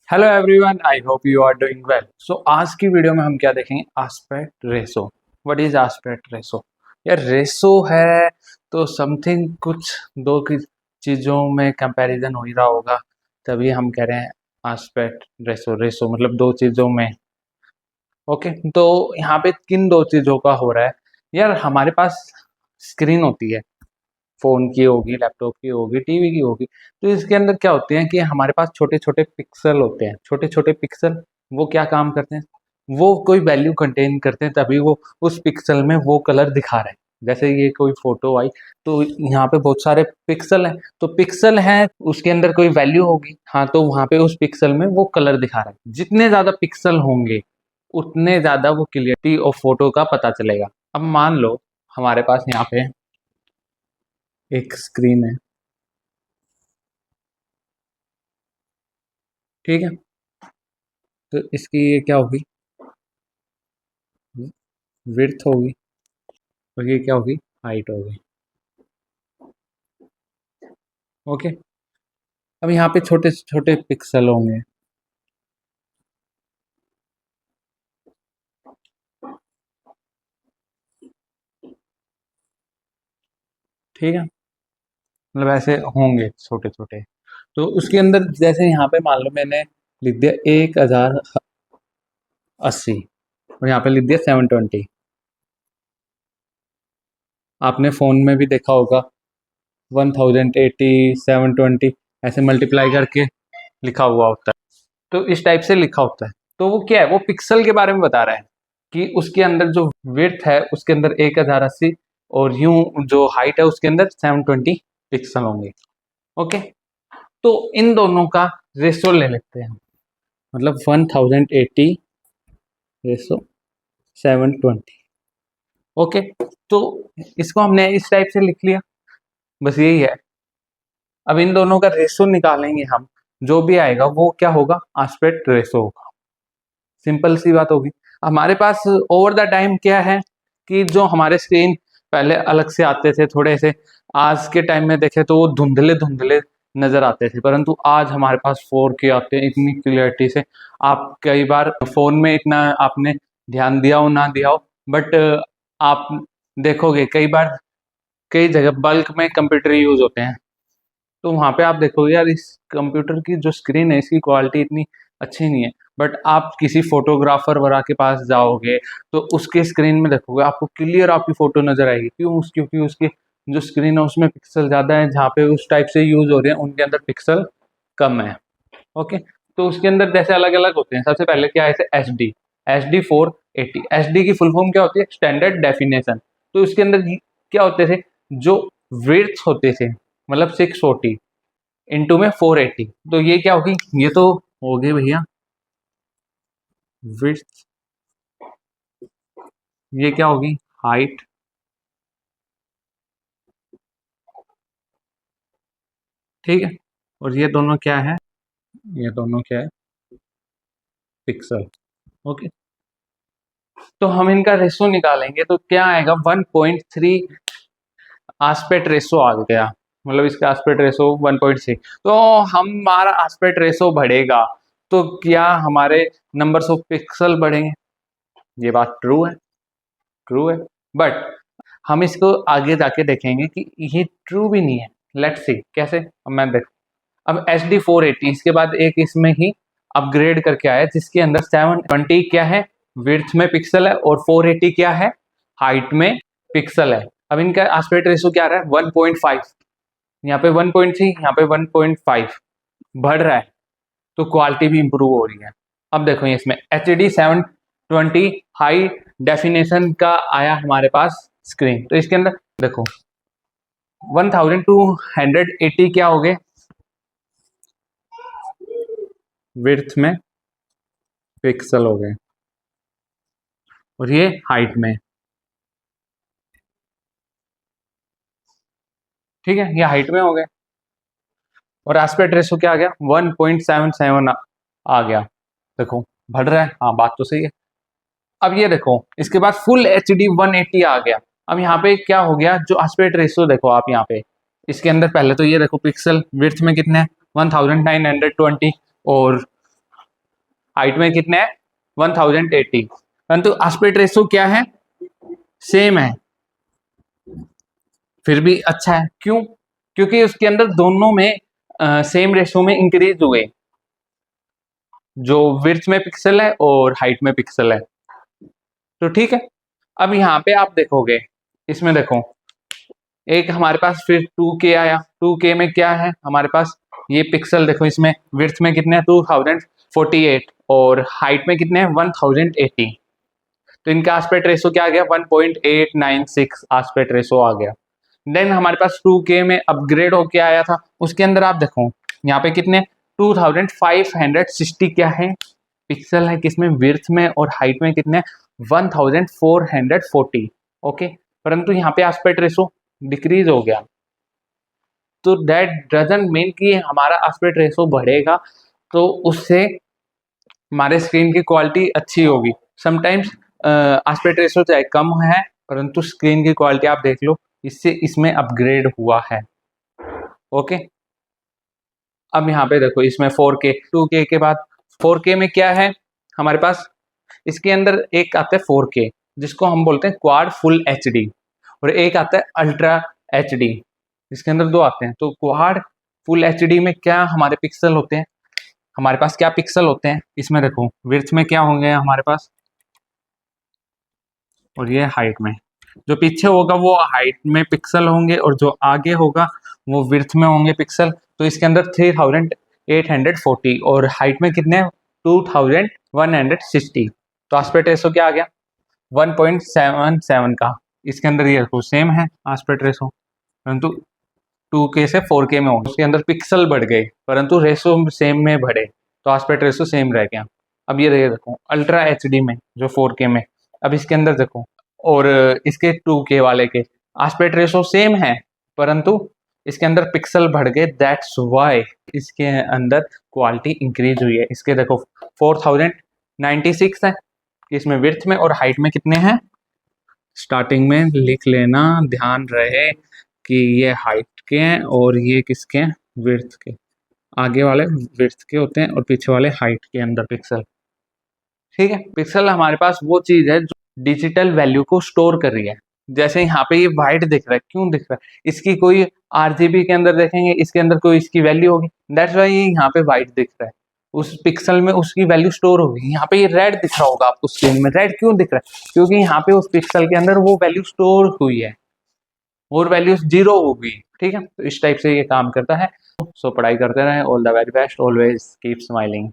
Hello everyone, I hope you are doing well. So आज की video में हम क्या देखेंगे? Aspect ratio. What is aspect ratio? यार रेशो है तो समथिंग कुछ दो की चीज़ों में कंपैरिजन हो ही रहा होगा, तभी हम कह रहे हैं एस्पेक्ट रेशो। रेशो मतलब दो चीज़ों में। ओके, तो यहाँ पे किन दो चीज़ों का हो रहा है? यार हमारे पास स्क्रीन होती है, फ़ोन की होगी, लैपटॉप की होगी, टीवी की होगी। तो इसके अंदर क्या होते हैं कि हमारे पास छोटे-छोटे पिक्सल होते हैं। छोटे-छोटे पिक्सल वो क्या काम करते हैं? वो कोई वैल्यू कंटेन करते हैं, तभी वो उस पिक्सल में वो कलर दिखा रहे हैं। जैसे ये कोई फ़ोटो आई, तो यहाँ पे बहुत सारे पिक्सल हैं, तो पिक्सल हैं, उसके अंदर कोई वैल्यू होगी। हाँ, तो वहाँ पे उस पिक्सल में वो कलर दिखा रहा है। जितने ज़्यादा पिक्सल होंगे, उतने ज़्यादा वो क्लियरिटी ऑफ फ़ोटो का पता चलेगा। अब मान लो हमारे पास यहाँ पे एक स्क्रीन है, ठीक है? तो इसकी ये क्या होगी? विड्थ होगी, और ये क्या होगी? हाइट होगी। ओके, अब यहाँ पे छोटे छोटे पिक्सल होंगे, ठीक है? मतलब ऐसे होंगे छोटे छोटे। तो उसके अंदर जैसे यहाँ पे मान लो मैंने लिख दिया 1080, और यहाँ पे लिख दिया 720। आपने फ़ोन में भी देखा होगा 1080 720 ऐसे मल्टीप्लाई करके लिखा हुआ होता है। तो इस टाइप से लिखा होता है। तो वो क्या है? वो पिक्सल के बारे में बता रहा है कि उसके अंदर जो विड्थ है उसके अंदर 1080, और यूं जो हाइट है उसके अंदर 720 पिक्सल होंगे। ओके, तो इन दोनों का रेशो ले लेते हैं हम। मतलब 1080 रेशो 720। ओके, तो इसको हमने इस टाइप से लिख लिया, बस यही है। अब इन दोनों का रेशो निकालेंगे हम, जो भी आएगा वो क्या होगा? एस्पेक्ट रेशो होगा। सिंपल सी बात होगी। हमारे पास ओवर द टाइम क्या है कि जो हमारे स्क्रीन पहले अलग से आते थे थोड़े से, आज के टाइम में देखें तो वो धुंधले-धुंधले नज़र आते थे, परंतु आज हमारे पास 4K आते हैं इतनी क्लियरिटी से। आप कई बार फ़ोन में इतना आपने ध्यान दिया हो ना दिया हो, बट आप देखोगे कई बार कई जगह बल्क में कंप्यूटर यूज़ होते हैं। तो वहाँ पे आप देखोगे यार इस कंप्यूटर की जो स्क्रीन है इसकी क्वालिटी इतनी अच्छी नहीं है, बट आप किसी फोटोग्राफर वगैरह के पास जाओगे तो उसके स्क्रीन में देखोगे आपको क्लियर आपकी फोटो नजर आएगी। क्यों? क्योंकि उसकी जो स्क्रीन है उसमें पिक्सल ज़्यादा है, जहाँ पे उस टाइप से यूज हो रहे हैं उनके अंदर पिक्सल कम है। ओके, तो उसके अंदर जैसे अलग अलग होते हैं। सबसे पहले क्या है? H D, HD 480। H D की फुल फॉर्म क्या होती है? Standard definition. तो उसके अंदर क्या होते थे? जो विड्थ होते थे, मतलब 640 इंटू में 480। तो ये क्या होगी? ये तो हो गए भैया विड्थ, ये क्या होगी? हाइट, ठीक है? और ये दोनों क्या है? ये दोनों क्या है? पिक्सल। ओके, तो हम इनका रेशो निकालेंगे तो क्या आएगा? 1.3 एस्पेक्ट रेशो आ गया। मतलब इसका एस्पेक्ट रेशो 1.6। तो हमारा एस्पेक्ट रेशो बढ़ेगा तो क्या हमारे नंबर्स ऑफ पिक्सल बढ़ेंगे? ये बात ट्रू है, ट्रू है। बट हम इसको आगे जाके देखेंगे कि ये ट्रू भी नहीं है। लेट्स सी कैसे। अब मैं देख, अब HD 480 इसके बाद एक इसमें ही अपग्रेड करके आया जिसके अंदर 720 क्या है? विड्थ में पिक्सल है, और 480 क्या है? हाइट में पिक्सल है। अब इनका एस्पेक्ट रेशियो क्या आ रहा है? 1.5। यहाँ पे 1.3, यहाँ पे 1.5 बढ़ रहा है, तो क्वालिटी भी इंप्रूव हो रही है। अब देखो इसमें HD 720 हाई डेफिनेशन का आया हमारे पास स्क्रीन। तो इसके अंदर देखो 1280 क्या हो गए? विड्थ में पिक्सल हो गए, और ये हाइट में, ठीक है? ये हाइट में हो गए। और एस्पेक्ट रेशियो क्या आ गया? 1.77 आ गया। देखो बढ़ रहा है। हाँ, बात तो सही है। अब ये देखो इसके बाद फुल HD 180 आ गया। अब यहाँ पे क्या हो गया? जो एस्पेक्ट रेशियो देखो आप यहाँ पे, इसके अंदर पहले तो ये देखो पिक्सल विड्थ में कितने हैं? 1920, और हाइट में कितने हैं 1080, परंतु एस्पेक्ट रेशो क्या है, सेम है, फिर भी अच्छा है। क्यों? क्योंकि उसके अंदर दोनों में सेम रेशो में इंक्रीज हुए, जो विड्थ में पिक्सल है और हाइट में पिक्सल है। तो ठीक है, अब यहाँ पे आप देखोगे, इसमें देखो एक हमारे पास फिर 2K आया। 2K में क्या है हमारे पास, ये पिक्सल देखो, इसमें विड्थ में कितने हैं 2048 और हाइट में कितने हैं 1080। तो इनका एस्पेक्ट रेशो क्या आ गया 1.896 एस्पेक्ट रेशो आ गया। देन हमारे पास 2K में अपग्रेड होके आया था, उसके अंदर आप देखो यहाँ पे कितने 2560 क्या है पिक्सल है, किसमें विड्थ में, और हाइट में कितने 1440। ओके, परंतु यहाँ पे एस्पेक्ट रेशो डिक्रीज हो गया। तो दैट डजंट मीन कि हमारा एस्पेक्ट रेशो बढ़ेगा तो उससे हमारे स्क्रीन की क्वालिटी अच्छी होगी। समटाइम्स एस्पेक्ट रेशो चाहे कम है, परंतु स्क्रीन की क्वालिटी आप देख लो, इससे इसमें अपग्रेड हुआ है। ओके, अब यहाँ पे देखो इसमें 4K 2K के बाद 4K में क्या है हमारे पास, इसके अंदर एक आता है 4K जिसको हम बोलते हैं क्वाड फुल HD, और एक आता है अल्ट्रा HD। इसके अंदर दो आते हैं। तो क्वाड फुल HD में क्या हमारे पिक्सल होते हैं, हमारे पास क्या पिक्सल होते हैं इसमें देखो, विड्थ में क्या होंगे हमारे पास, और ये हाइट में, जो पीछे होगा वो हाइट में पिक्सल होंगे और जो आगे होगा वो विड्थ में होंगे पिक्सल। तो इसके अंदर 3840 और हाइट में कितने 2160। तो एस्पेक्ट रेशो क्या आ गया 1.77 का। इसके अंदर ये देखो सेम है एस्पेक्ट रेशो, परंतु 2K से 4K में हो, उसके अंदर पिक्सल बढ़ गए परंतु रेशो सेम में बढ़े, तो एस्पेक्ट रेशो सेम रह गया। अब ये देखो अल्ट्रा HD में जो 4K में, अब इसके अंदर देखो और इसके 2K वाले के एस्पेक्ट रेशो सेम है, परंतु इसके अंदर पिक्सल बढ़ गए, दैट्स वाई इसके अंदर क्वालिटी इंक्रीज हुई है। इसके देखो 4096 है इसमें विड्थ में, और हाइट में कितने हैं, स्टार्टिंग में लिख लेना, ध्यान रहे कि ये हाइट के हैं और ये किसके हैं विड्थ के, आगे वाले विड्थ के होते हैं और पीछे वाले हाइट के अंदर पिक्सल। ठीक है, पिक्सल हमारे पास वो चीज है जो डिजिटल वैल्यू को स्टोर कर रही है। जैसे यहाँ पे ये वाइट दिख रहा है, क्यों दिख रहा है, इसकी कोई RGB के अंदर देखेंगे इसके अंदर कोई इसकी वैल्यू होगी, दैट्स वाई ये यहाँ पे वाइट दिख रहा है, उस पिक्सल में उसकी वैल्यू स्टोर होगी। यहाँ पे ये रेड दिख रहा होगा आपको स्क्रीन में, रेड क्यों दिख रहा है, क्योंकि यहाँ पे उस पिक्सल के अंदर वो वैल्यू स्टोर हुई है और वैल्यू 0 होगी। ठीक है, तो इस टाइप से ये काम करता है। सो पढ़ाई करते रहें, all the very best, always keep smiling.